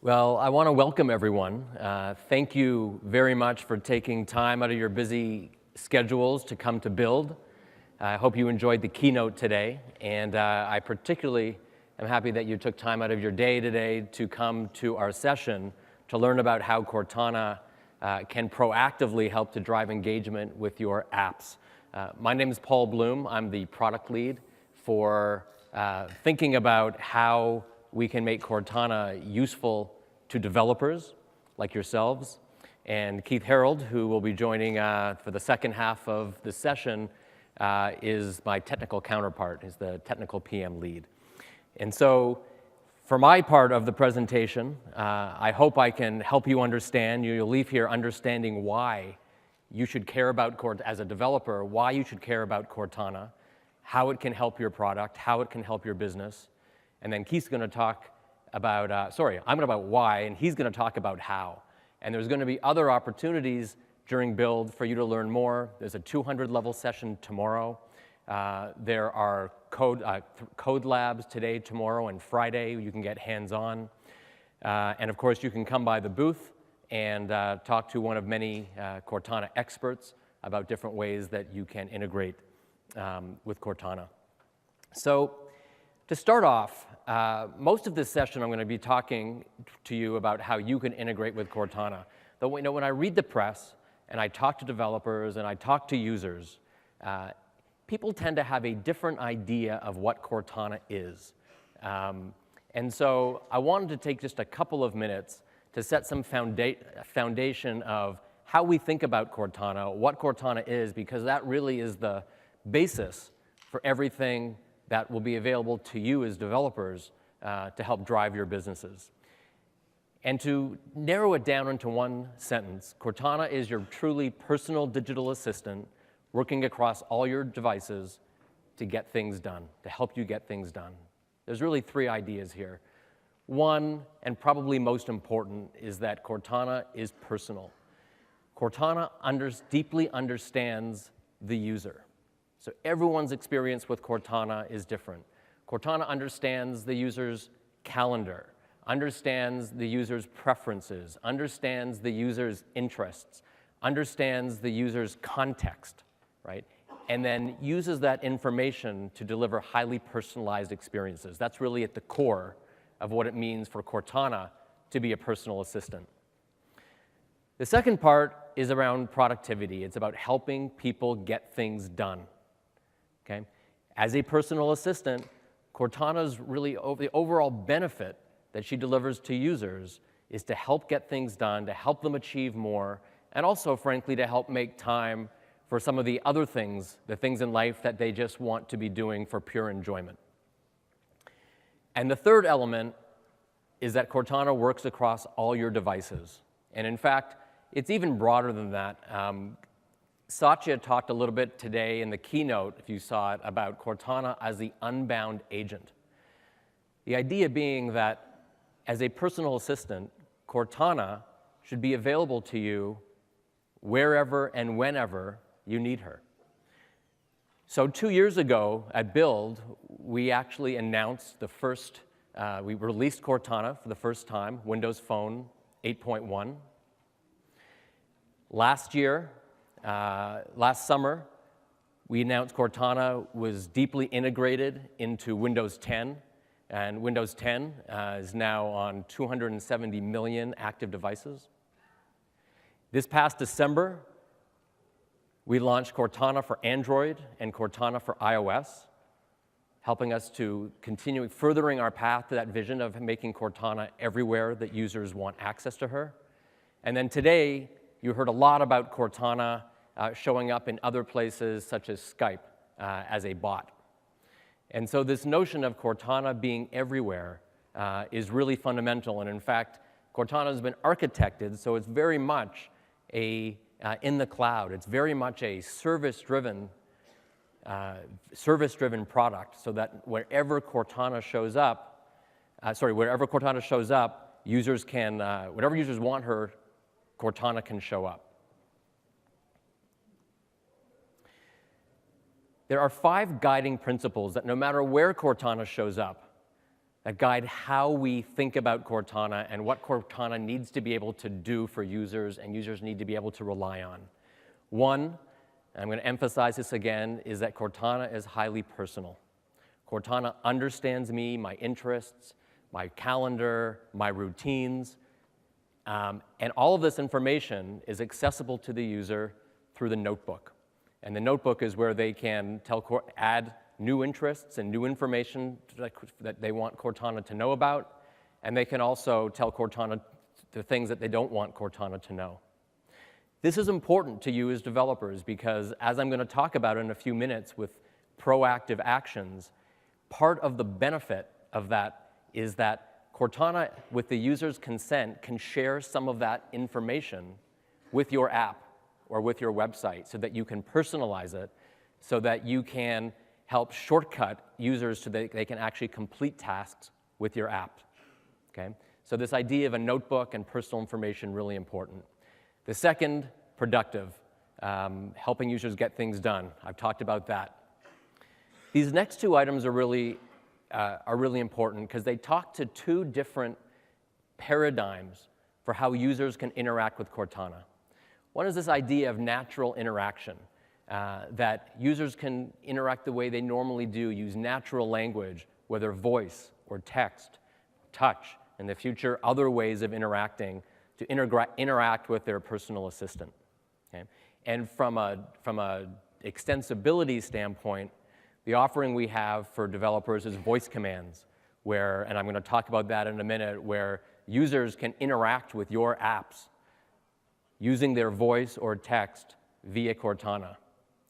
Well, I want to welcome everyone. Thank you very much for taking time out of your busy schedules to come to Build. I hope you enjoyed the keynote today, and I particularly am happy that you took time out of your day today to come to our session to learn about how Cortana can proactively help to drive engagement with your apps. My name is Paul Bloom. I'm the product lead for thinking about how we can make Cortana useful to developers like yourselves. And Keith Harold, who will be joining for the second half of the session, is my technical counterpart, is the technical PM lead. And so for my part of the presentation, I hope I can help you understand, you'll leave here understanding why you should care about, as a developer, why you should care about Cortana, how it can help your product, how it can help your business. And then Keith's going to talk about, I'm going to about why, and he's going to talk about how. And there's going to be other opportunities during Build for you to learn more. There's a 200-level session tomorrow. There are code labs today, tomorrow, and Friday. You can get hands-on. And of course, you can come by the booth and talk to one of many Cortana experts about different ways that you can integrate with Cortana. So to start off, most of this session I'm going to be talking to you about how you can integrate with Cortana. Though, when I read the press and I talk to developers and I talk to users, people tend to have a different idea of what Cortana is. And so I wanted to take just a couple of minutes to set some foundation of how we think about Cortana, what Cortana is, because that really is the basis for everything that will be available to you as developers to help drive your businesses. And to narrow it down into one sentence, Cortana is your truly personal digital assistant working across all your devices to get things done, to help you get things done. There's really three ideas here. One, and probably most important, is that Cortana is personal. Cortana deeply understands the user. So everyone's experience with Cortana is different. Cortana understands the user's calendar, understands the user's preferences, understands the user's interests, understands the user's context, right? And then uses that information to deliver highly personalized experiences. That's really at the core of what it means for Cortana to be a personal assistant. The second part is around productivity. It's about helping people get things done. Okay? As a personal assistant, Cortana's really the overall benefit that she delivers to users is to help get things done, to help them achieve more, and also, frankly, to help make time for some of the other things, the things in life that they just want to be doing for pure enjoyment. And the third element is that Cortana works across all your devices. And in fact, it's even broader than that. Satya talked a little bit today in the keynote, if you saw it, about Cortana as the unbound agent. The idea being that as a personal assistant, Cortana should be available to you wherever and whenever you need her. So 2 years ago at Build, we actually announced the first, we released Cortana for the first time, Windows Phone 8.1. Last summer, we announced Cortana was deeply integrated into Windows 10, and Windows 10 is now on 270 million active devices. This past December, we launched Cortana for Android and Cortana for iOS, helping us to continue furthering our path to that vision of making Cortana everywhere that users want access to her. And then today, you heard a lot about Cortana showing up in other places, such as Skype, as a bot. And so this notion of Cortana being everywhere is really fundamental. And in fact, Cortana has been architected so it's very much in the cloud. It's very much a service-driven product, so that wherever Cortana shows up, users can, whatever users want her, Cortana can show up. There are 5 guiding principles that no matter where Cortana shows up, that guide how we think about Cortana and what Cortana needs to be able to do for users and users need to be able to rely on. One, and I'm going to emphasize this again, is that Cortana is highly personal. Cortana understands me, my interests, my calendar, my routines, and all of this information is accessible to the user through the notebook. And the notebook is where they can add new interests and new information that they want Cortana to know about, and they can also tell Cortana the things that they don't want Cortana to know. This is important to you as developers because, as I'm going to talk about in a few minutes with proactive actions, part of the benefit of that is that Cortana, with the user's consent, can share some of that information with your app or with your website so that you can personalize it, so that you can help shortcut users so that they can actually complete tasks with your app. Okay? So this idea of a notebook and personal information, really important. The second, productive, helping users get things done. I've talked about that. These next two items are really important because they talk to two different paradigms for how users can interact with Cortana. One is this idea of natural interaction, that users can interact the way they normally do, use natural language, whether voice or text, touch, in the future, other ways of interacting to interact with their personal assistant. Okay? And from a extensibility standpoint, the offering we have for developers is voice commands, where, and I'm going to talk about that in a minute, where users can interact with your apps using their voice or text via Cortana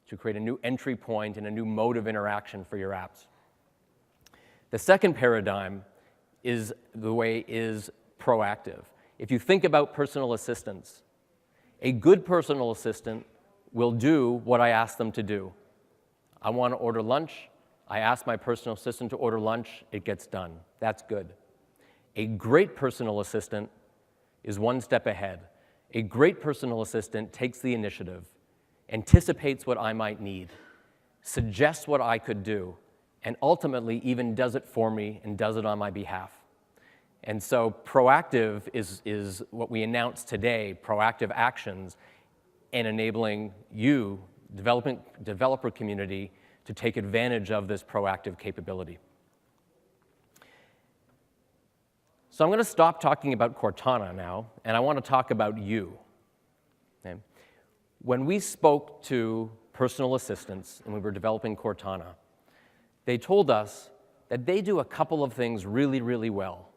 to create a new entry point and a new mode of interaction for your apps. The second paradigm is proactive. If you think about personal assistants, a good personal assistant will do what I ask them to do. I want to order lunch. I ask my personal assistant to order lunch. It gets done. That's good. A great personal assistant is one step ahead. A great personal assistant takes the initiative, anticipates what I might need, suggests what I could do, and ultimately even does it for me and does it on my behalf. And so proactive is what we announced today, proactive actions, and enabling you, developer community, to take advantage of this proactive capability. So I'm going to stop talking about Cortana now, and I want to talk about you. Okay? When we spoke to personal assistants and we were developing Cortana, they told us that they do a couple of things really, really well.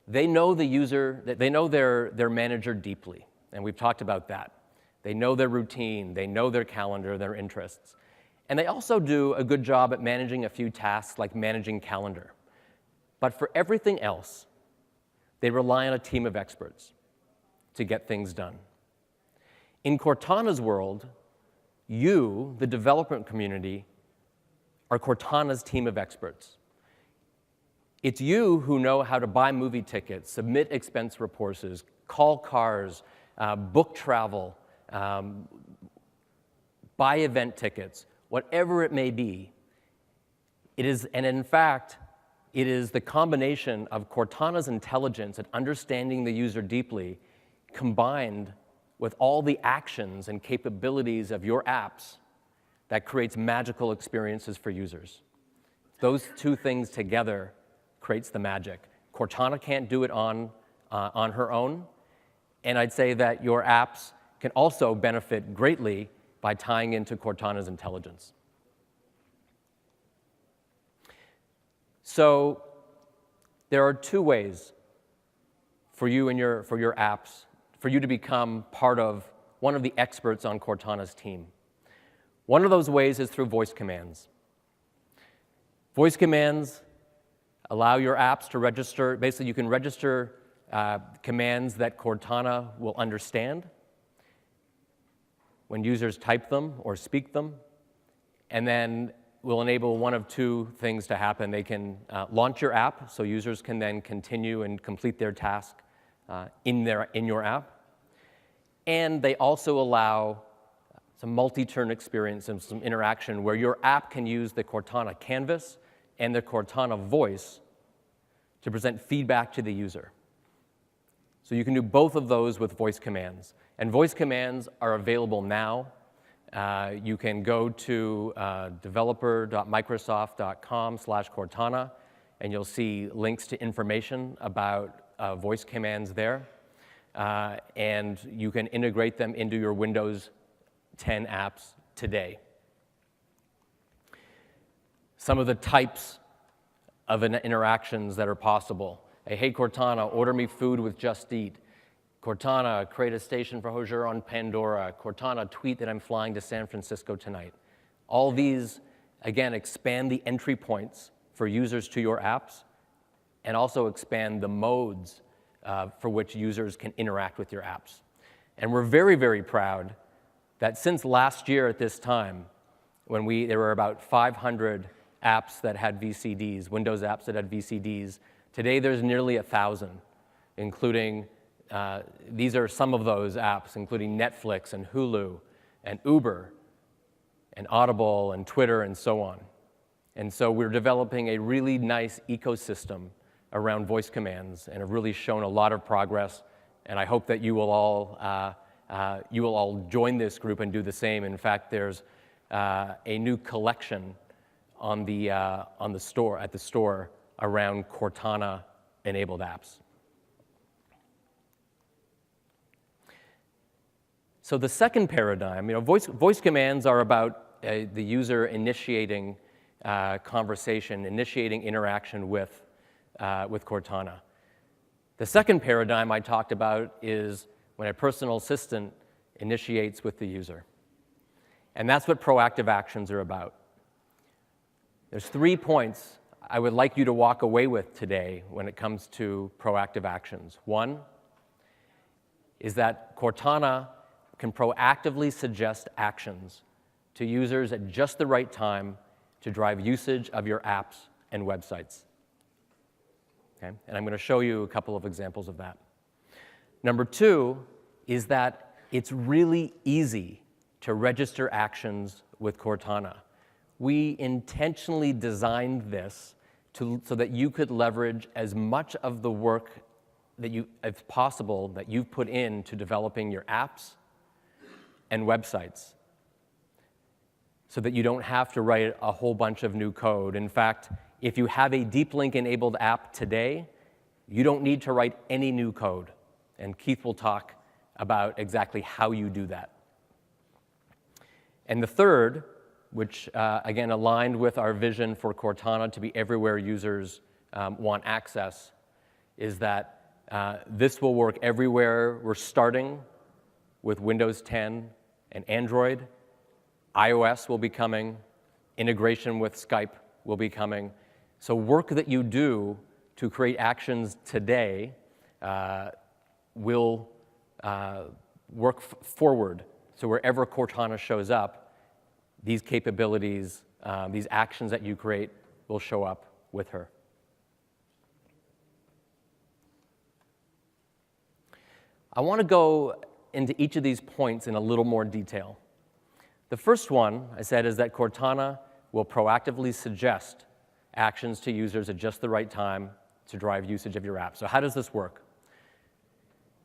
They know the user, they know their manager deeply, and we've talked about that. They know their routine, they know their calendar, their interests. And they also do a good job at managing a few tasks like managing calendar. But for everything else, they rely on a team of experts to get things done. In Cortana's world, you, the development community, are Cortana's team of experts. It's you who know how to buy movie tickets, submit expense reports, call cars, book travel, buy event tickets, whatever it may be. It is, and in fact, it is the combination of Cortana's intelligence at understanding the user deeply, combined with all the actions and capabilities of your apps that creates magical experiences for users. Those two things together creates the magic. Cortana can't do it on her own, and I'd say that your apps can also benefit greatly by tying into Cortana's intelligence. So there are two ways for you and for your apps, for you to become part of one of the experts on Cortana's team. One of those ways is through voice commands. Voice commands allow your apps to register. Basically, you can register commands that Cortana will understand when users type them or speak them, and then will enable one of two things to happen. They can launch your app, so users can then continue and complete their task in your app. And they also allow some multi-turn experience and some interaction where your app can use the Cortana canvas and the Cortana voice to present feedback to the user. So you can do both of those with voice commands. And voice commands are available now. You can go to developer.microsoft.com/Cortana, and you'll see links to information about voice commands there. And you can integrate them into your Windows 10 apps today. Some of the types of interactions that are possible. Hey, Cortana, order me food with Just Eat. Cortana, create a station for Hozier on Pandora. Cortana, tweet that I'm flying to San Francisco tonight. All these, again, expand the entry points for users to your apps and also expand the modes for which users can interact with your apps. And we're very, very proud that since last year at this time, when there were about 500 apps that had VCDs, Windows apps that had VCDs, today there's nearly 1,000, including, these are some of those apps, including Netflix and Hulu and Uber and Audible and Twitter and so on. And so we're developing a really nice ecosystem around voice commands and have really shown a lot of progress. And I hope that you will all join this group and do the same. In fact, there's a new collection on the store at the store around Cortana-enabled apps. So the second paradigm, voice commands are about the user initiating conversation, initiating interaction with Cortana. The second paradigm I talked about is when a personal assistant initiates with the user. And that's what proactive actions are about. There's 3 points I would like you to walk away with today when it comes to proactive actions. One is that Cortana can proactively suggest actions to users at just the right time to drive usage of your apps and websites. Okay? And I'm going to show you a couple of examples of that. Number 2 is that it's really easy to register actions with Cortana. We intentionally designed this so that you could leverage as much of the work as possible that you've put into developing your apps and websites, so that you don't have to write a whole bunch of new code. In fact, if you have a deep link-enabled app today, you don't need to write any new code. And Keith will talk about exactly how you do that. And the third, which again aligned with our vision for Cortana to be everywhere users want access, is that this will work everywhere. We're starting with Windows 10 and Android. iOS will be coming. Integration with Skype will be coming. So work that you do to create actions today will work forward. So wherever Cortana shows up, these capabilities, these actions that you create will show up with her. I want to go into each of these points in a little more detail. The first one, I said, is that Cortana will proactively suggest actions to users at just the right time to drive usage of your app. So how does this work?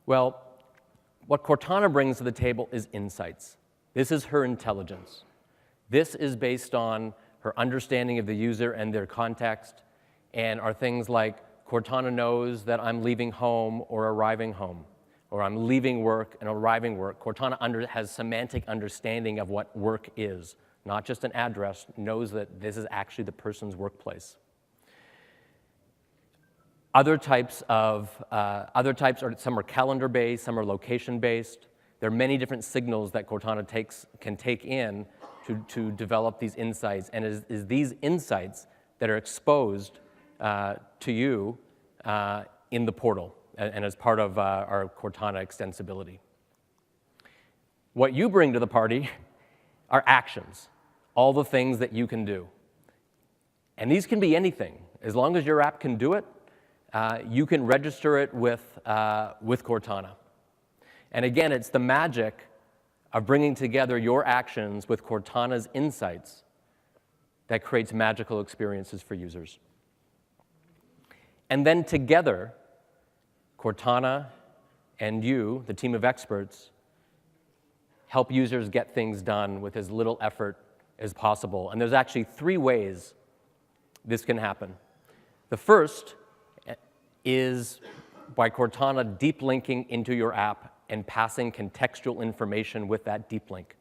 Well, what Cortana brings to the table is insights. This is her intelligence. This is based on her understanding of the user and their context, and are things like Cortana knows that I'm leaving home or arriving home, or I'm leaving work and arriving work. Cortana has semantic understanding of what work is, not just an address, knows that this is actually the person's workplace. Other types are, some are calendar-based, some are location-based. There are many different signals that Cortana can take in to develop these insights, and it is these insights that are exposed to you in the portal and as part of our Cortana extensibility. What you bring to the party are actions, all the things that you can do. And these can be anything. As long as your app can do it, you can register it with Cortana. And again, it's the magic of bringing together your actions with Cortana's insights that creates magical experiences for users. And then together, Cortana and you, the team of experts, help users get things done with as little effort as possible. And there's actually 3 ways this can happen. The first is by Cortana deep linking into your app and passing contextual information with that deep link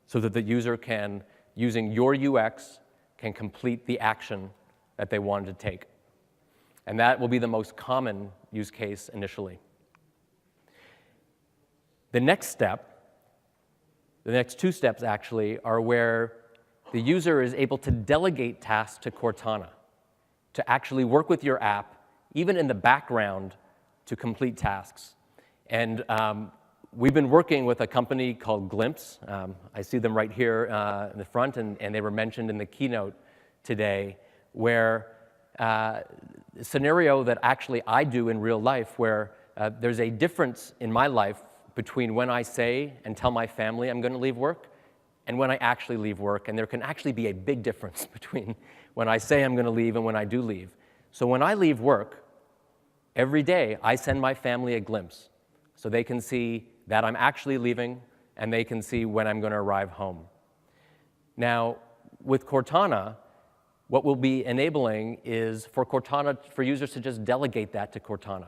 so that the user can, using your UX, can complete the action that they wanted to take. And that will be the most common use case initially. The next step, the next 2 steps actually, are where the user is able to delegate tasks to Cortana to actually work with your app, even in the background, to complete tasks. And we've been working with a company called Glimpse. I see them right here in the front, and they were mentioned in the keynote today, where a scenario that actually I do in real life, where there's a difference in my life between when I say and tell my family I'm going to leave work and when I actually leave work. And there can actually be a big difference between when I say I'm going to leave and when I do leave. So when I leave work, every day I send my family a glimpse so they can see that I'm actually leaving and they can see when I'm going to arrive home. Now, with Cortana, what we'll be enabling is for users to just delegate that to Cortana,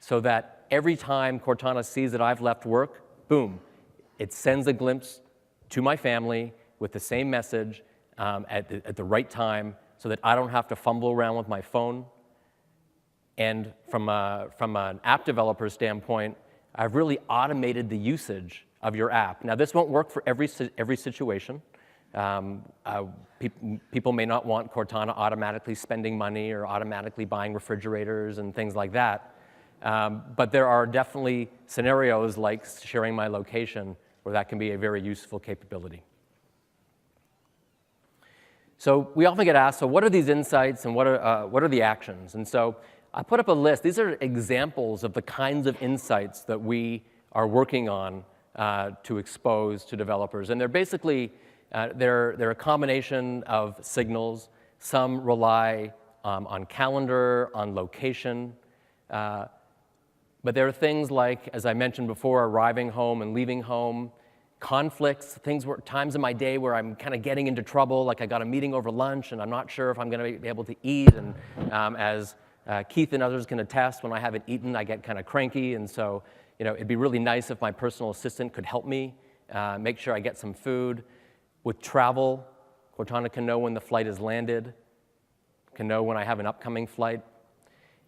so that every time Cortana sees that I've left work, boom, it sends a glimpse to my family with the same message at the right time, so that I don't have to fumble around with my phone. And from an app developer standpoint, I've really automated the usage of your app. Now, this won't work for every situation. People may not want Cortana automatically spending money or automatically buying refrigerators and things like that. But there are definitely scenarios like sharing my location where that can be a very useful capability. So we often get asked, so what are these insights and what are the actions? And so I put up a list. These are examples of the kinds of insights that we are working on to expose to developers. And they're basically, they're a combination of signals. Some rely on calendar, on location. But there are things like, as I mentioned before, arriving home and leaving home, conflicts, times in my day where I'm kind of getting into trouble, like I got a meeting over lunch and I'm not sure if I'm going to be able to eat. And as Keith and others can attest, when I haven't eaten, I get kind of cranky. And so, it'd be really nice if my personal assistant could help me make sure I get some food. With travel, Cortana can know when the flight has landed, can know when I have an upcoming flight.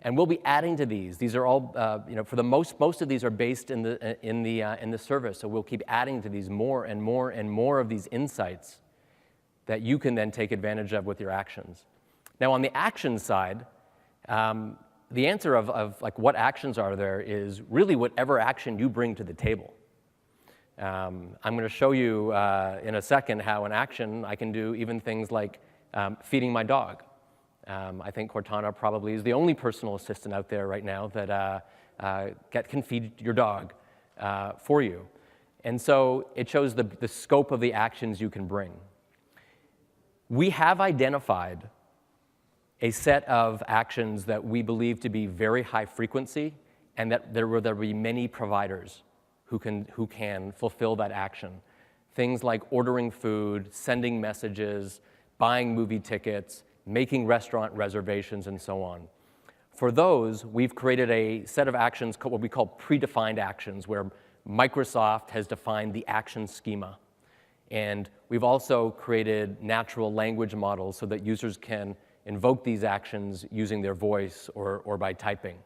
And we'll be adding to these. These are all, for the most of these are based in the service. So we'll keep adding to these more and more and more of these insights that you can then take advantage of with your actions. Now, on the action side, the answer of like what actions are there is really whatever action you bring to the table. I'm going to show you in a second how in action I can do even things like feeding my dog. I think Cortana probably is the only personal assistant out there right now that can feed your dog for you. And so it shows the scope of the actions you can bring. We have identified a set of actions that we believe to be very high frequency, and that there will be many providers who can fulfill that action. Things like ordering food, sending messages, buying movie tickets, making restaurant reservations, and so on. For those, we've created a set of actions, what we call predefined actions, where Microsoft has defined the action schema. And we've also created natural language models so that users can invoke these actions using their voice or by typing.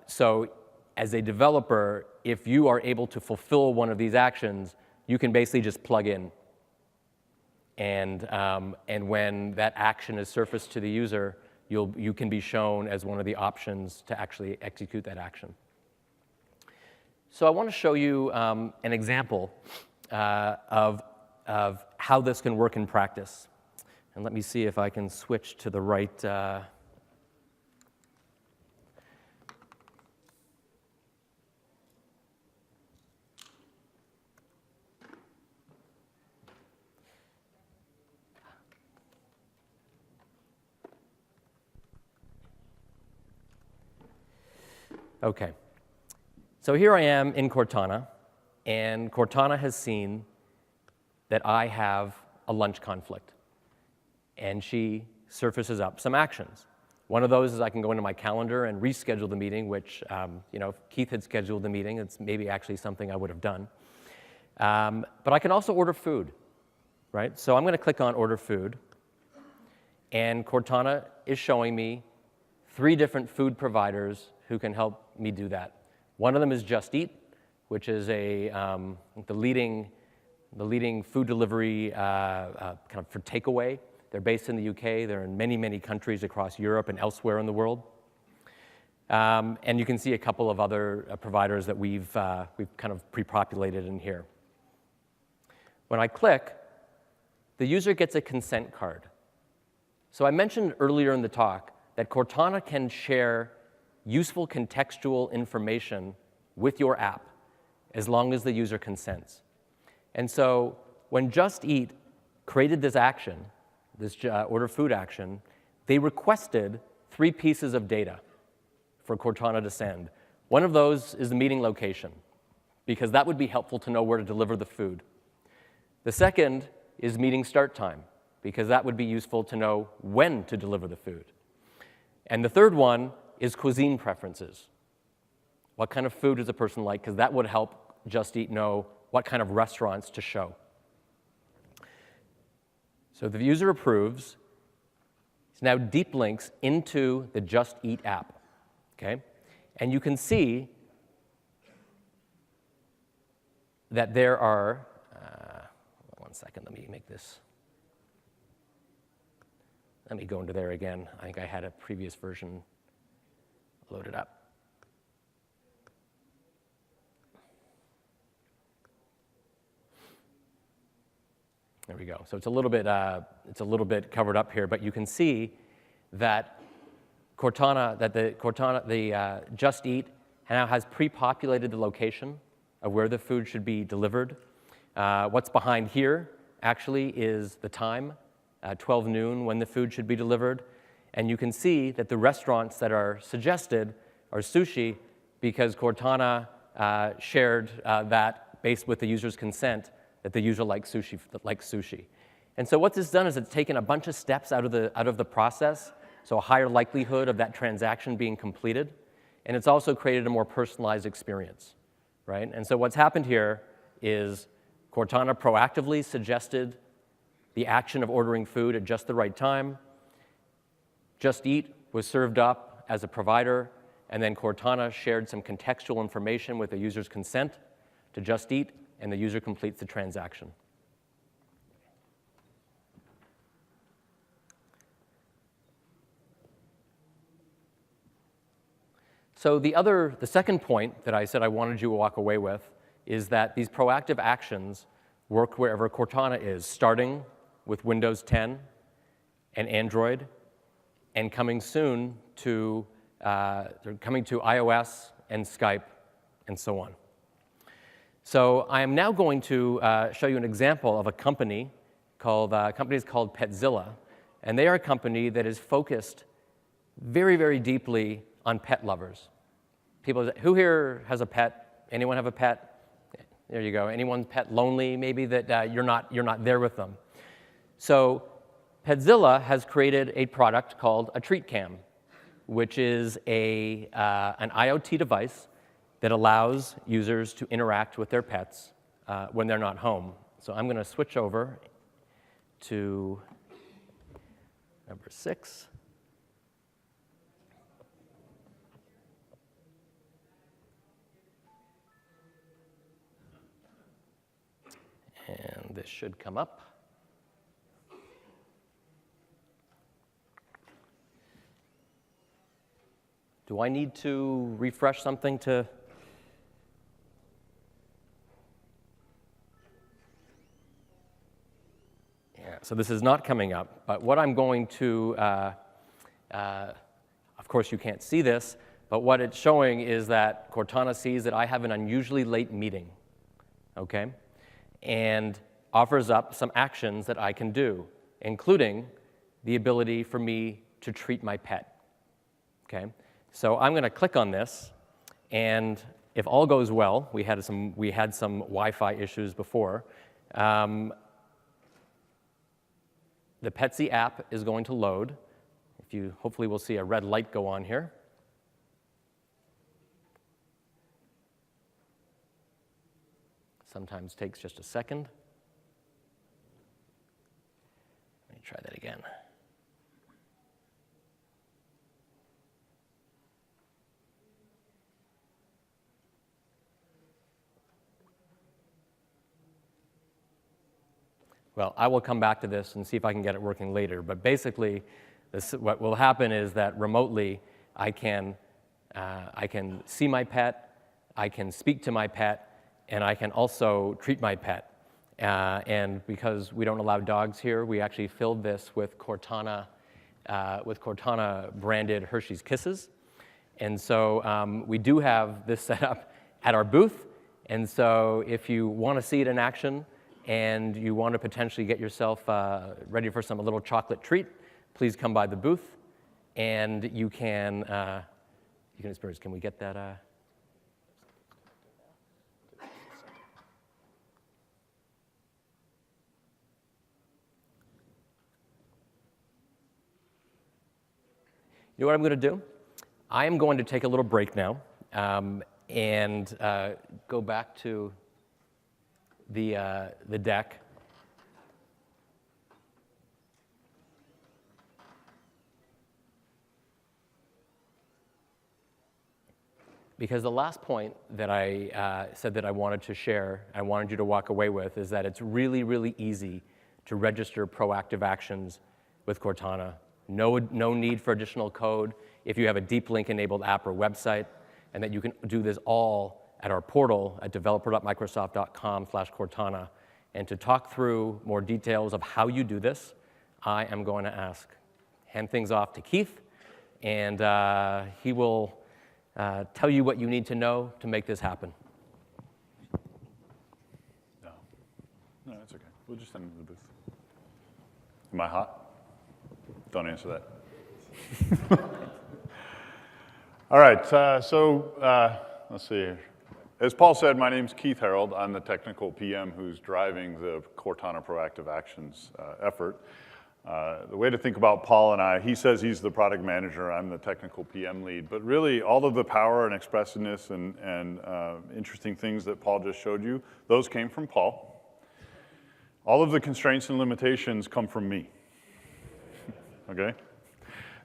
So as a developer, if you are able to fulfill one of these actions, you can basically just plug in. And when that action is surfaced to the user, you can be shown as one of the options to actually execute that action. So I want to show you an example of how this can work in practice. And let me see if I can switch to the right. Okay, so here I am in Cortana, and Cortana has seen that I have a lunch conflict, and she surfaces up some actions. One of those is I can go into my calendar and reschedule the meeting, which, if Keith had scheduled the meeting, it's maybe actually something I would have done. But I can also order food, right? So I'm going to click on Order Food, and Cortana is showing me 3 different food providers who can help me do that. One of them is Just Eat, which is the leading food delivery kind of for takeaway. They're based in the UK. They're in many, many countries across Europe and elsewhere in the world. And you can see a couple of other providers that we've kind of pre-populated in here. When I click, the user gets a consent card. So I mentioned earlier in the talk that Cortana can share useful contextual information with your app as long as the user consents. And so when Just Eat created this action, this order food action, they requested 3 pieces of data for Cortana to send. One of those is the meeting location, because that would be helpful to know where to deliver the food. The second is meeting start time, because that would be useful to know when to deliver the food. And the third one is cuisine preferences. What kind of food does a person like? Because that would help Just Eat know what kind of restaurants to show. So the user approves. It's now deep links into the Just Eat app, okay? And you can see that there are, one second, let me make this. Let me go into there again. I think I had a previous version loaded up. There we go. So it's a little bit covered up here, but you can see that the Just Eat now has pre-populated the location of where the food should be delivered. What's behind here actually is the time, 12 noon, when the food should be delivered. And you can see that the restaurants that are suggested are sushi, because Cortana shared that based with the user's consent, that the user likes sushi. And so what this has done is it's taken a bunch of steps out of the process, so a higher likelihood of that transaction being completed, and it's also created a more personalized experience, right? And so what's happened here is Cortana proactively suggested the action of ordering food at just the right time. Just Eat was served up as a provider, and then Cortana shared some contextual information with the user's consent to Just Eat, and the user completes the transaction. So the second point that I said I wanted you to walk away with is that these proactive actions work wherever Cortana is, starting with Windows 10 and Android, and coming soon to iOS and Skype and so on. So I am now going to show you an example of a company called Petzilla, and they are a company that is focused very, very deeply on pet lovers. People, who here has a pet? Anyone have a pet? There you go. Anyone's pet lonely? Maybe that you're not there with them. So Petzilla has created a product called a Treat Cam, which is an IoT device that allows users to interact with their pets when they're not home. So I'm going to switch over to number 6. And this should come up. Do I need to refresh something to? Yeah, so this is not coming up, but what I'm going to, of course you can't see this, but what it's showing is that Cortana sees that I have an unusually late meeting, okay? And offers up some actions that I can do, including the ability for me to treat my pet, okay? So I'm going to click on this, And if all goes well, we had some Wi-Fi issues before. The Petsy app is going to load. Hopefully we'll see a red light go on here. Sometimes takes just a second. Let me try that again. Well, I will come back to this and see if I can get it working later. But basically, what will happen is that remotely, I can see my pet, I can speak to my pet, and I can also treat my pet. And because we don't allow dogs here, we actually filled this with Cortana branded Hershey's Kisses. And so we do have this set up at our booth. And so if you want to see it in action and you want to potentially get yourself ready for a little chocolate treat, please come by the booth and you can experience. Can we get that? You know what I'm going to do? I am going to take a little break now and go back to the deck. Because the last point that I said that I wanted to share, I wanted you to walk away with, is that it's really, really easy to register proactive actions with Cortana. No need for additional code if you have a deep link-enabled app or website, and that you can do this all at our portal at developer.microsoft.com/Cortana. And to talk through more details of how you do this, I am going to hand things off to Keith, and he will tell you what you need to know to make this happen. No, that's okay. We'll just send him to the booth. Am I hot? Don't answer that. All right, let's see here. As Paul said, my name's Keith Harold. I'm the technical PM who's driving the Cortana Proactive Actions effort. The way to think about Paul and I, he says he's the product manager, I'm the technical PM lead, but really all of the power and expressiveness and interesting things that Paul just showed you, those came from Paul. All of the constraints and limitations come from me. Okay?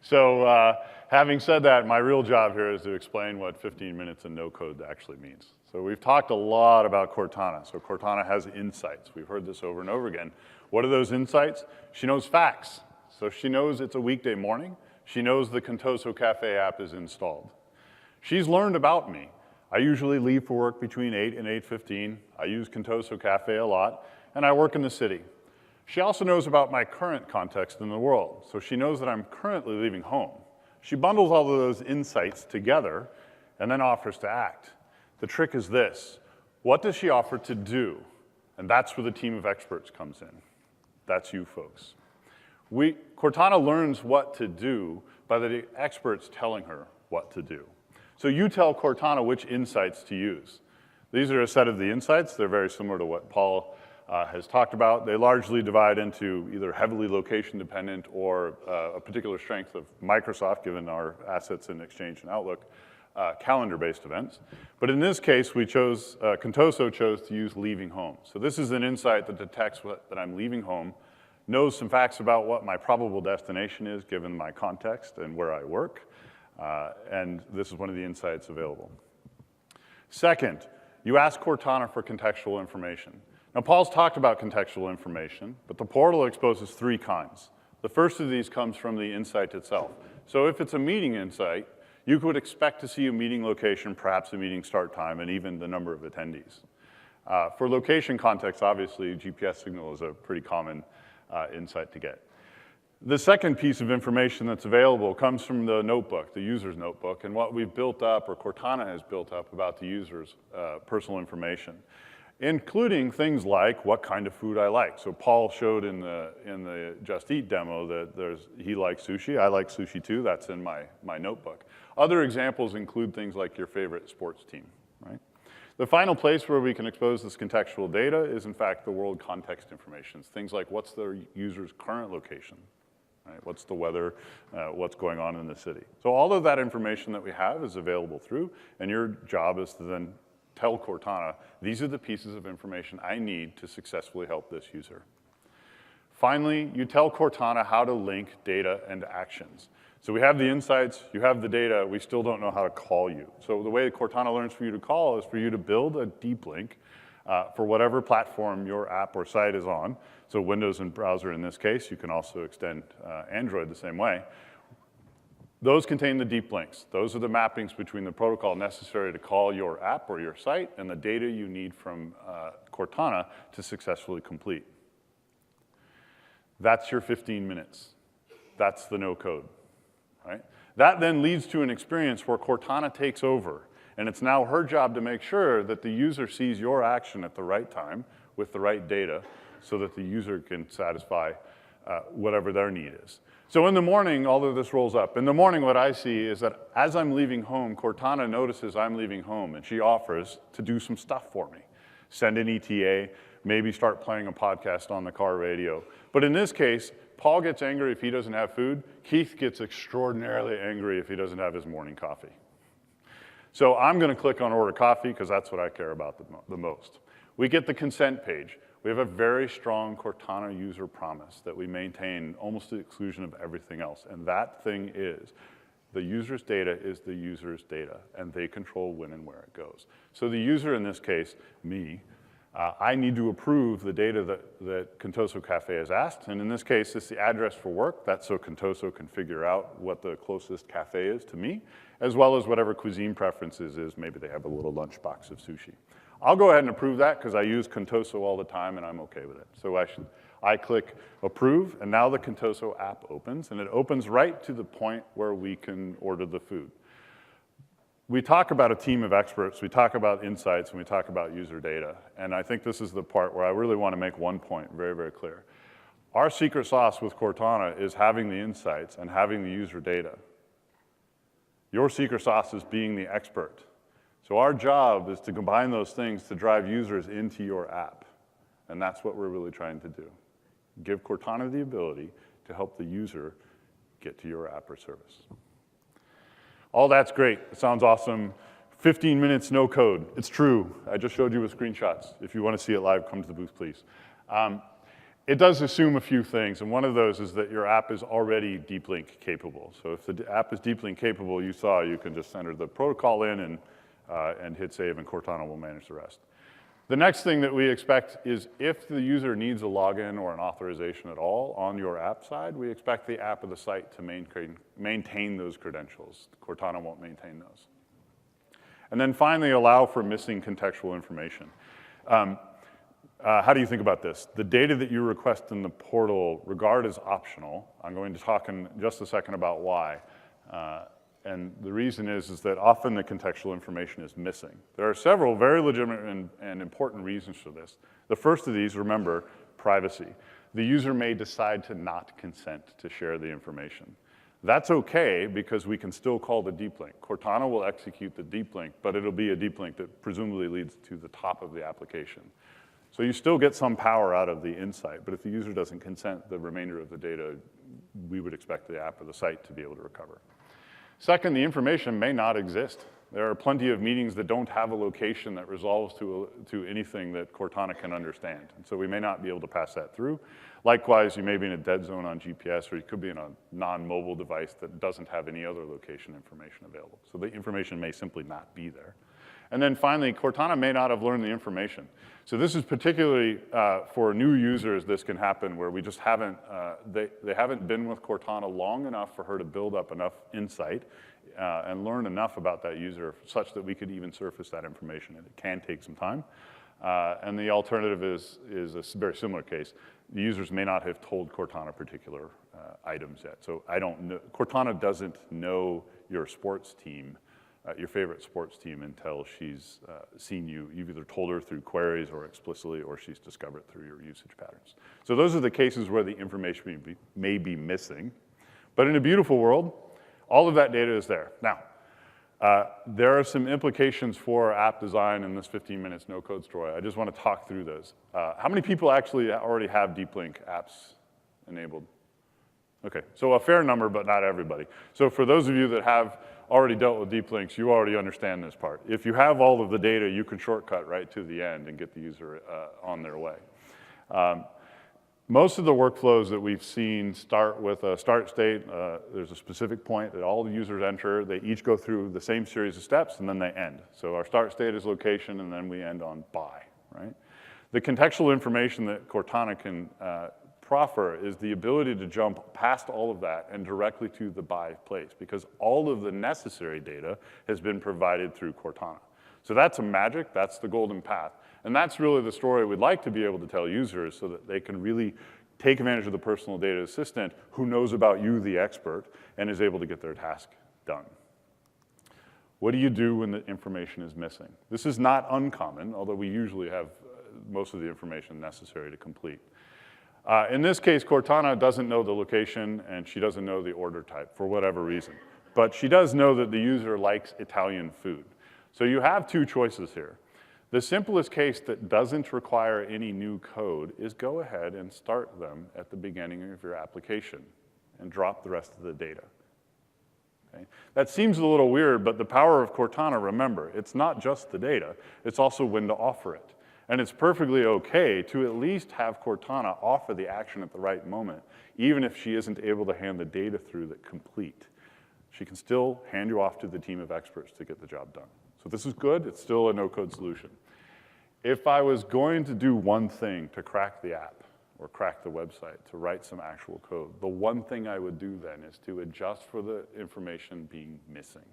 So having said that, my real job here is to explain what 15 minutes in no code actually means. So we've talked a lot about Cortana. So Cortana has insights. We've heard this over and over again. What are those insights? She knows facts. So she knows it's a weekday morning. She knows the Contoso Cafe app is installed. She's learned about me. I usually leave for work between 8 and 8:15. I use Contoso Cafe a lot, and I work in the city. She also knows about my current context in the world, so she knows that I'm currently leaving home. She bundles all of those insights together and then offers to act. The trick is this: what does she offer to do? And that's where the team of experts comes in. That's you folks. Cortana learns what to do by the experts telling her what to do. So you tell Cortana which insights to use. These are a set of the insights. They're very similar to what Paul has talked about. They largely divide into either heavily location dependent or a particular strength of Microsoft, given our assets in Exchange and Outlook, calendar-based events. But in this case, we chose, Contoso chose to use leaving home. So this is an insight that detects that I'm leaving home, knows some facts about what my probable destination is, given my context and where I work. And this is one of the insights available. Second, you ask Cortana for contextual information. Now, Paul's talked about contextual information, but the portal exposes 3 kinds. The first of these comes from the insight itself. So if it's a meeting insight, you could expect to see a meeting location, perhaps a meeting start time, and even the number of attendees. For location context, obviously, GPS signal is a pretty common insight to get. The second piece of information that's available comes from the notebook, the user's notebook, and what we've built up, or Cortana has built up about the user's personal information, including things like what kind of food I like. So Paul showed in the Just Eat demo that he likes sushi. I like sushi too. That's in my notebook. Other examples include things like your favorite sports team, right? The final place where we can expose this contextual data is, in fact, the world context information. Things like what's the user's current location, right? What's the weather, what's going on in the city. So all of that information that we have is available through, and your job is to then tell Cortana, these are the pieces of information I need to successfully help this user. Finally, you tell Cortana how to link data and actions. So we have the insights, you have the data, we still don't know how to call you. So the way Cortana learns for you to call is for you to build a deep link for whatever platform your app or site is on. So Windows and browser in this case, you can also extend Android the same way. Those contain the deep links. Those are the mappings between the protocol necessary to call your app or your site and the data you need from Cortana to successfully complete. That's your 15 minutes. That's the no code. Right? That then leads to an experience where Cortana takes over, and it's now her job to make sure that the user sees your action at the right time with the right data so that the user can satisfy whatever their need is. So in the morning, although this rolls up, in the morning what I see is that as I'm leaving home, Cortana notices I'm leaving home, and she offers to do some stuff for me. Send an ETA, maybe start playing a podcast on the car radio. But in this case, Paul gets angry if he doesn't have food. Keith gets extraordinarily angry if he doesn't have his morning coffee. So I'm going to click on order coffee because that's what I care about the most. We get the consent page. We have a very strong Cortana user promise that we maintain almost to the exclusion of everything else. And that thing is the user's data is the user's data, and they control when and where it goes. So the user, in this case, me, I need to approve the data that Contoso Cafe has asked, and in this case, it's the address for work. That's so Contoso can figure out what the closest cafe is to me, as well as whatever cuisine preferences is. Maybe they have a little lunchbox of sushi. I'll go ahead and approve that because I use Contoso all the time, and I'm okay with it. So I click approve, and now the Contoso app opens, and it opens right to the point where we can order the food. We talk about a team of experts, we talk about insights, and we talk about user data. And I think this is the part where I really want to make one point very, very clear. Our secret sauce with Cortana is having the insights and having the user data. Your secret sauce is being the expert. So our job is to combine those things to drive users into your app. And that's what we're really trying to do. Give Cortana the ability to help the user get to your app or service. All that's great. It sounds awesome. 15 minutes, no code. It's true. I just showed you with screenshots. If you want to see it live, come to the booth, please. It does assume a few things, and one of those is that your app is already deep link capable. So if the app is deep link capable, you can just enter the protocol in and hit save, and Cortana will manage the rest. The next thing that we expect is if the user needs a login or an authorization at all on your app side, we expect the app or the site to maintain those credentials. Cortana won't maintain those. And then finally, allow for missing contextual information. How do you think about this? The data that you request in the portal, regard as optional. I'm going to talk in just a second about why. And the reason is that often the contextual information is missing. There are several very legitimate and important reasons for this. The first of these, remember, privacy. The user may decide to not consent to share the information. That's okay because we can still call the deep link. Cortana will execute the deep link, but it'll be a deep link that presumably leads to the top of the application. So you still get some power out of the insight, but if the user doesn't consent, the remainder of the data, we would expect the app or the site to be able to recover. Second, the information may not exist. There are plenty of meetings that don't have a location that resolves to anything that Cortana can understand. And so we may not be able to pass that through. Likewise, you may be in a dead zone on GPS, or you could be in a non-mobile device that doesn't have any other location information available. So the information may simply not be there. And then finally, Cortana may not have learned the information. So this is particularly for new users, this can happen where we just haven't, they haven't been with Cortana long enough for her to build up enough insight and learn enough about that user such that we could even surface that information, and it can take some time. And the alternative is a very similar case. The users may not have told Cortana particular items yet. So I don't know, Cortana doesn't know your sports team, your favorite sports team, until she's seen you. You've either told her through queries or explicitly, or she's discovered it through your usage patterns. So those are the cases where the information may be missing. But in a beautiful world, all of that data is there. Now, There are some implications for app design in this 15 minutes no code story. I just want to talk through those. How many people actually already have deep link apps enabled? Okay, so a fair number, but not everybody. So for those of you that have already dealt with deep links, you already understand this part. If you have all of the data, you can shortcut right to the end and get the user on their way. Most of the workflows that we've seen start with a start state. There's a specific point that all the users enter. They each go through the same series of steps, and then they end. So our start state is location, and then we end on buy, right? The contextual information that Cortana can proffer is the ability to jump past all of that and directly to the buy place, because all of the necessary data has been provided through Cortana. So that's a magic, that's the golden path. And that's really the story we'd like to be able to tell users so that they can really take advantage of the personal data assistant who knows about you, the expert, and is able to get their task done. What do you do when the information is missing? This is not uncommon, although we usually have most of the information necessary to complete. In this case, Cortana doesn't know the location and she doesn't know the order type for whatever reason. But she does know that the user likes Italian food. So you have two choices here. The simplest case that doesn't require any new code is go ahead and start them at the beginning of your application and drop the rest of the data. Okay? That seems a little weird, but the power of Cortana, remember, it's not just the data, it's also when to offer it. And it's perfectly okay to at least have Cortana offer the action at the right moment, even if she isn't able to hand the data through that complete. She can still hand you off to the team of experts to get the job done. So this is good, it's still a no-code solution. If I was going to do one thing to crack the app or crack the website, to write some actual code, the one thing I would do then is to adjust for the information being missing.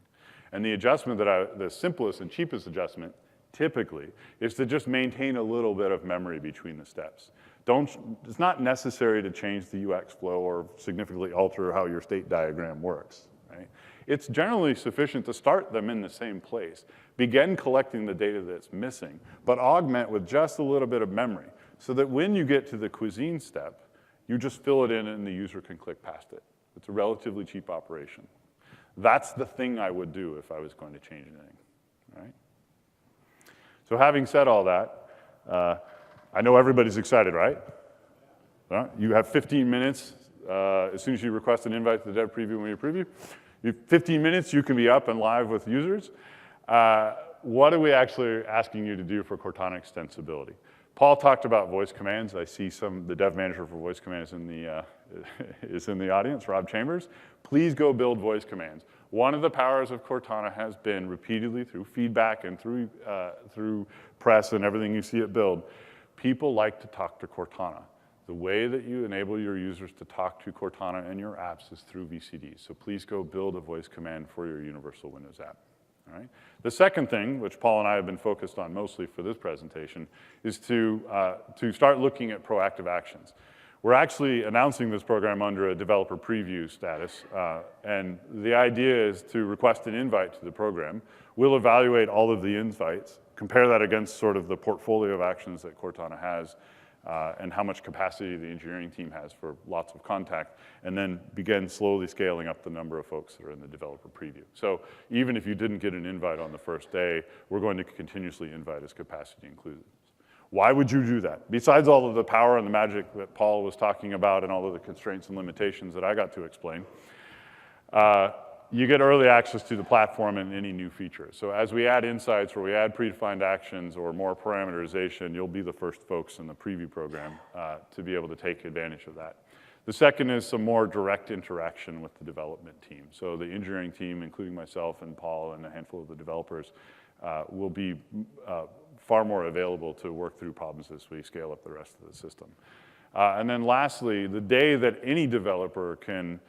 And the adjustment the simplest and cheapest adjustment typically is to just maintain a little bit of memory between the steps. It's not necessary to change the UX flow or significantly alter how your state diagram works, right? It's generally sufficient to start them in the same place, begin collecting the data that's missing, but augment with just a little bit of memory so that when you get to the cuisine step, you just fill it in and the user can click past it. It's a relatively cheap operation. That's the thing I would do if I was going to change anything, right? So having said all that, I know everybody's excited, right? You have 15 minutes. As soon as you request an invite to the dev preview when you preview, you have 15 minutes, you can be up and live with users. What are we actually asking you to do for Cortana extensibility? Paul talked about voice commands. I see the dev manager for voice commands is in the audience, Rob Chambers. Please go build voice commands. One of the powers of Cortana has been repeatedly through feedback and through press and everything you see it build, people like to talk to Cortana. The way that you enable your users to talk to Cortana and your apps is through VCDs. So please go build a voice command for your Universal Windows app. All right? The second thing, which Paul and I have been focused on mostly for this presentation, is to start looking at proactive actions. We're actually announcing this program under a developer preview status, and the idea is to request an invite to the program. We'll evaluate all of the invites, compare that against sort of the portfolio of actions that Cortana has, and how much capacity the engineering team has for lots of contact, and then begin slowly scaling up the number of folks that are in the developer preview. So even if you didn't get an invite on the first day, we're going to continuously invite as capacity includes. Why would you do that? Besides all of the power and the magic that Paul was talking about and all of the constraints and limitations that I got to explain, you get early access to the platform and any new features. So as we add insights or we add predefined actions or more parameterization, you'll be the first folks in the preview program to be able to take advantage of that. The second is some more direct interaction with the development team. So the engineering team, including myself and Paul and a handful of the developers, will be far more available to work through problems as we scale up the rest of the system. And then lastly, the day that any developer can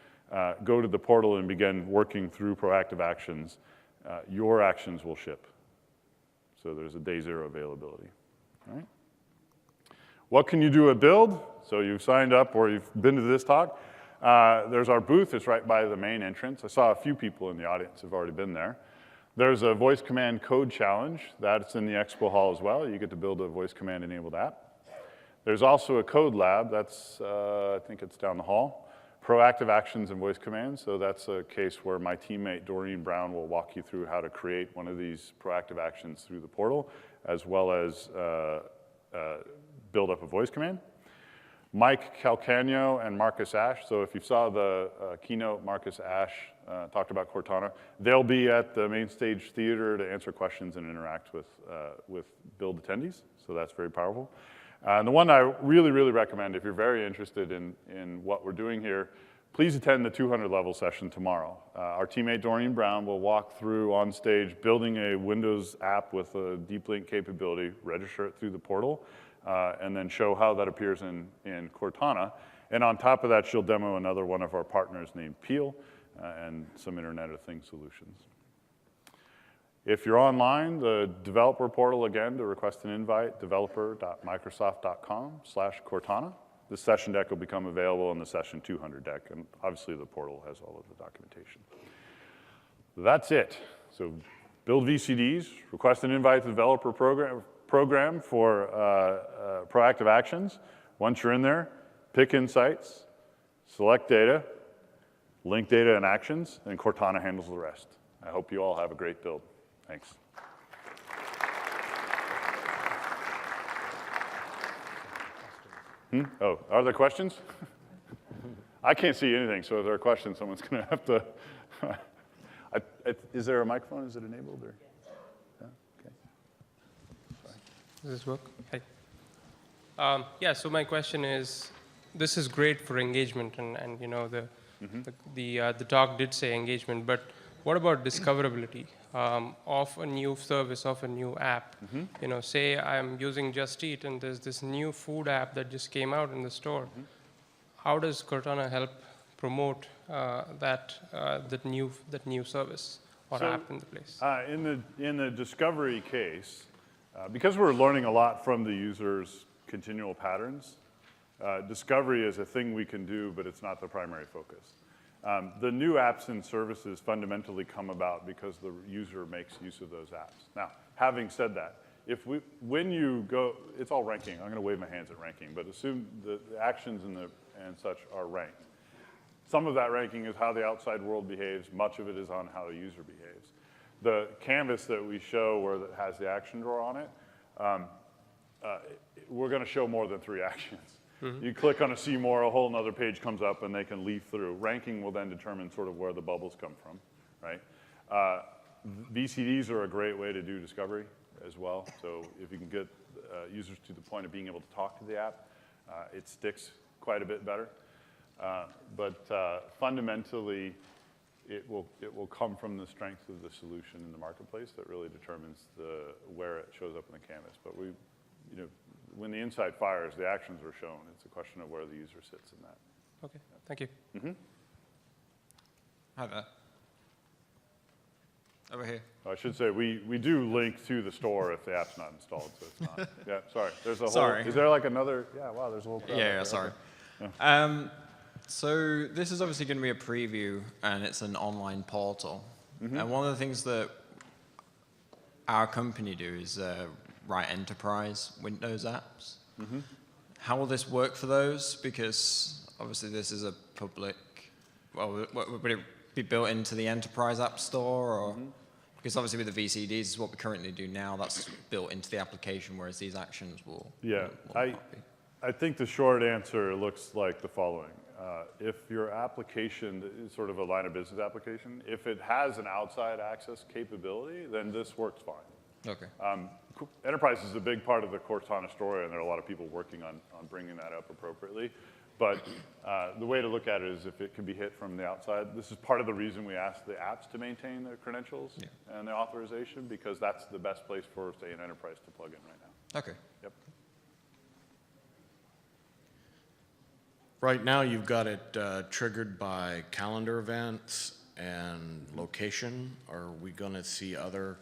go to the portal and begin working through proactive actions, your actions will ship. So there's a day zero availability. All right? What can you do at Build? So you've signed up or you've been to this talk. There's our booth. It's right by the main entrance. I saw a few people in the audience who've already been there. There's a voice command code challenge. That's in the expo hall as well. You get to build a voice command enabled app. There's also a code lab. That's, I think it's down the hall. Proactive actions and voice commands. So that's a case where my teammate Doreen Brown will walk you through how to create one of these proactive actions through the portal, as well as build up a voice command. Mike Calcagno and Marcus Ash. So if you saw the keynote, Marcus Ash talked about Cortana. They'll be at the main stage theater to answer questions and interact with Build attendees. So that's very powerful. And the one I really, really recommend, if you're very interested in what we're doing here, please attend the 200 level session tomorrow. Our teammate Doreen Brown will walk through on stage building a Windows app with a deep link capability, register it through the portal, and then show how that appears in Cortana. And on top of that, she'll demo another one of our partners named Peel and some Internet of Things solutions. If you're online, the developer portal, again, to request an invite, developer.microsoft.com/Cortana. This session deck will become available in the session 200 deck, and obviously the portal has all of the documentation. That's it. So build VCDs, request an invite to the developer program for proactive actions. Once you're in there, pick insights, select data, link data and actions, and Cortana handles the rest. I hope you all have a great build. Thanks. Oh, are there questions? I can't see anything, so if there are questions, someone's going to have to. Is there a microphone? Is it enabled? Or? Yeah? Okay. Sorry. Does this work? Hi. Yeah, so my question is, this is great for engagement, and you know, the talk did say engagement, but what about discoverability of a new service, of a new app? You know, say I'm using Just Eat and there's this new food app that just came out in the store. How does Cortana help promote that new service or app in the place? In the discovery case, because we're learning a lot from the user's continual patterns, discovery is a thing we can do, but it's not the primary focus. The new apps and services fundamentally come about because the user makes use of those apps. Now, having said that, when you go, it's all ranking. I'm going to wave my hands at ranking, but assume the actions and such are ranked. Some of that ranking is how the outside world behaves. Much of it is on how the user behaves. The canvas that we show where it has the action drawer on it, we're going to show more than 3 actions. You click on a see more, a whole nother page comes up and they can leaf through. Ranking will then determine sort of where the bubbles come from, right? VCDs are a great way to do discovery as well. So if you can get users to the point of being able to talk to the app, it sticks quite a bit better. But fundamentally, it will come from the strength of the solution in the marketplace that really determines where it shows up in the canvas. But when the inside fires, the actions are shown. It's a question of where the user sits in that. Okay, thank you. Hi there. Over here. I should say we do link to the store if the app's not installed, so it's not. Yeah, sorry. There's a whole. Sorry. Is there like another? Yeah, wow. There's a whole. Crowd Yeah, there. sorry. Yeah. So this is obviously going to be a preview, and it's an online portal. And one of the things that our company do is write enterprise Windows apps. How will this work for those? Because obviously this is a public, well, would it be built into the enterprise app store? Or because obviously with the VCDs, is what we currently do now, that's built into the application, whereas these actions will not be. I think the short answer looks like the following. If your application is sort of a line of business application, if it has an outside access capability, then this works fine. Okay. Enterprise is a big part of the Cortana story, and there are a lot of people working on bringing that up appropriately. But the way to look at it is if it can be hit from the outside. This is part of the reason we ask the apps to maintain their credentials and the authorization, because that's the best place for, say, an enterprise to plug in right now. Okay. Yep. Right now, you've got it triggered by calendar events and location. Are we going to see other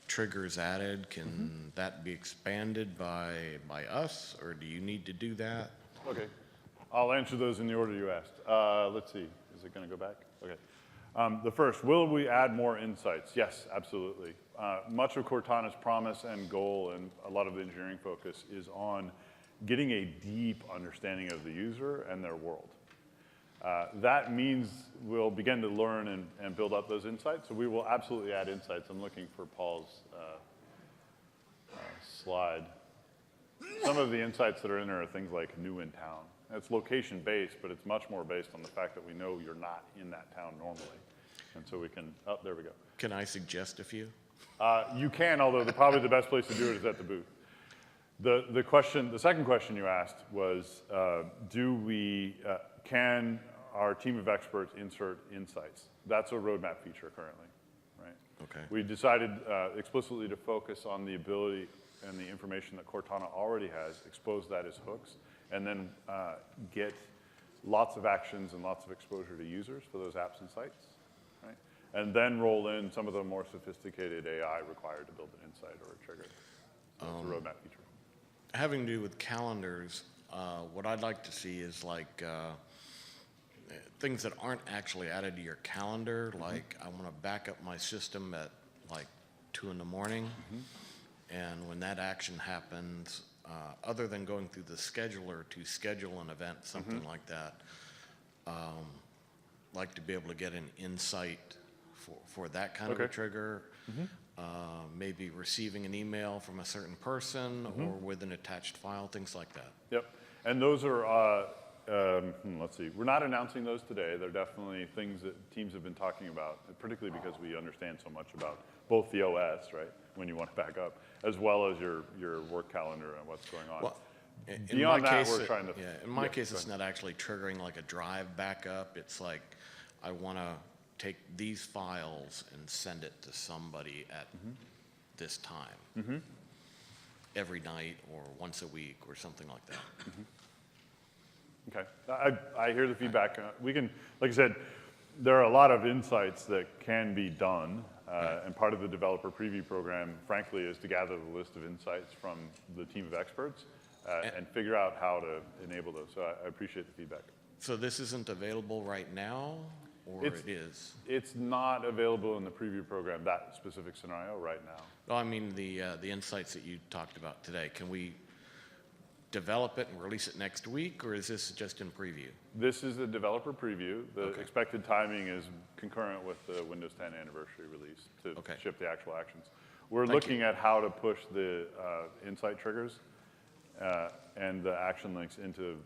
triggers added? Can that be expanded by us, or do you need to do that? Okay. I'll answer those in the order you asked. Let's see. Is it going to go back? Okay. The first, will we add more insights? Yes, absolutely. Much of Cortana's promise and goal and a lot of the engineering focus is on getting a deep understanding of the user and their world. That means we'll begin to learn and build up those insights. So we will absolutely add insights. I'm looking for Paul's slide. Some of the insights that are in there are things like new in town. It's location-based, but it's much more based on the fact that we know you're not in that town normally. And so we can, oh, there we go. Can I suggest a few? You can, although probably the best place to do it is at the booth. The second question you asked was, can our team of experts insert insights? That's a roadmap feature currently, right? Okay. We decided explicitly to focus on the ability and the information that Cortana already has, expose that as hooks, and then get lots of actions and lots of exposure to users for those apps and sites, right? And then roll in some of the more sophisticated AI required to build an insight or a trigger. So it's a roadmap feature. Having to do with calendars, what I'd like to see is like things that aren't actually added to your calendar. Like I want to back up my system at like 2 in the morning. And when that action happens, other than going through the scheduler to schedule an event, something like that, like to be able to get an insight for that kind of a trigger. Maybe receiving an email from a certain person or with an attached file, things like that. Yep. And those are, let's see, we're not announcing those today. They're definitely things that teams have been talking about, particularly because we understand so much about both the OS, right, when you want to back up, as well as your work calendar and what's going on. Well, in Beyond my that, case, we're trying to... in my case, it's not actually triggering like a drive backup. It's like I want to take these files and send it to somebody at this time, every night or once a week or something like that. Okay, I hear the feedback. We can, like I said, there are a lot of insights that can be done, and part of the developer preview program, frankly, is to gather the list of insights from the team of experts and figure out how to enable those. So I appreciate the feedback. So this isn't available right now, or it is? It's not available in the preview program, that specific scenario right now. Well, I mean the insights that you talked about today. Can we develop it and release it next week, or is this just in preview? This is the developer preview. The expected timing is concurrent with the Windows 10 anniversary release to ship the actual actions. We're looking at how to push the insight triggers and the action links into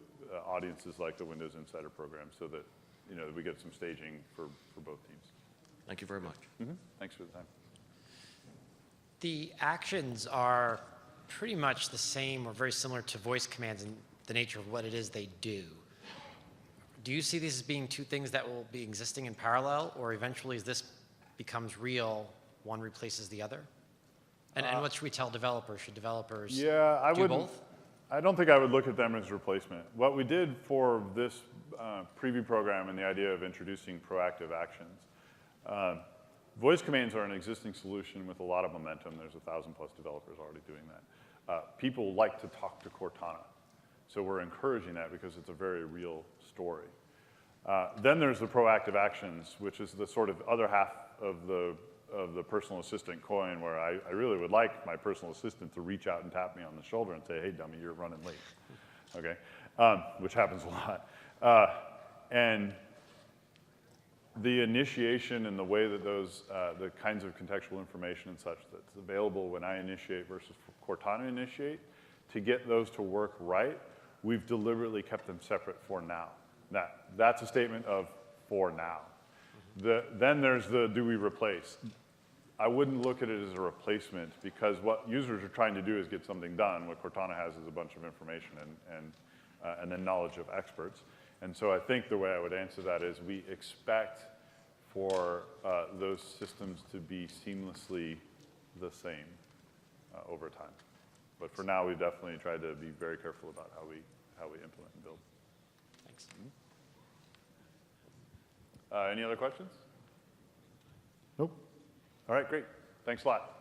audiences like the Windows Insider program so that we get some staging for both teams. Thank you very much. Thanks for the time. The actions are pretty much the same or very similar to voice commands in the nature of what it is they do. Do you see these as being two things that will be existing in parallel, or eventually as this becomes real, one replaces the other? And what should we tell developers? Should developers do both? I don't think I would look at them as replacement. What we did for this preview program and the idea of introducing proactive actions, voice commands are an existing solution with a lot of momentum. There's 1,000+ developers already doing that. People like to talk to Cortana. So we're encouraging that because it's a very real story. Then there's the proactive actions, which is the sort of other half of the personal assistant coin, where I really would like my personal assistant to reach out and tap me on the shoulder and say, hey, dummy, you're running late, okay? Which happens a lot. And the initiation and the way that those, the kinds of contextual information and such that's available when I initiate versus Cortana initiate, to get those to work right, we've deliberately kept them separate for now. That's a statement of for now. Then there's the do we replace? I wouldn't look at it as a replacement, because what users are trying to do is get something done. What Cortana has is a bunch of information and then knowledge of experts. And so I think the way I would answer that is we expect for those systems to be seamlessly the same over time. But for now, we've definitely tried to be very careful about how we implement and build. Thanks. Any other questions? Nope. All right, great. Thanks a lot.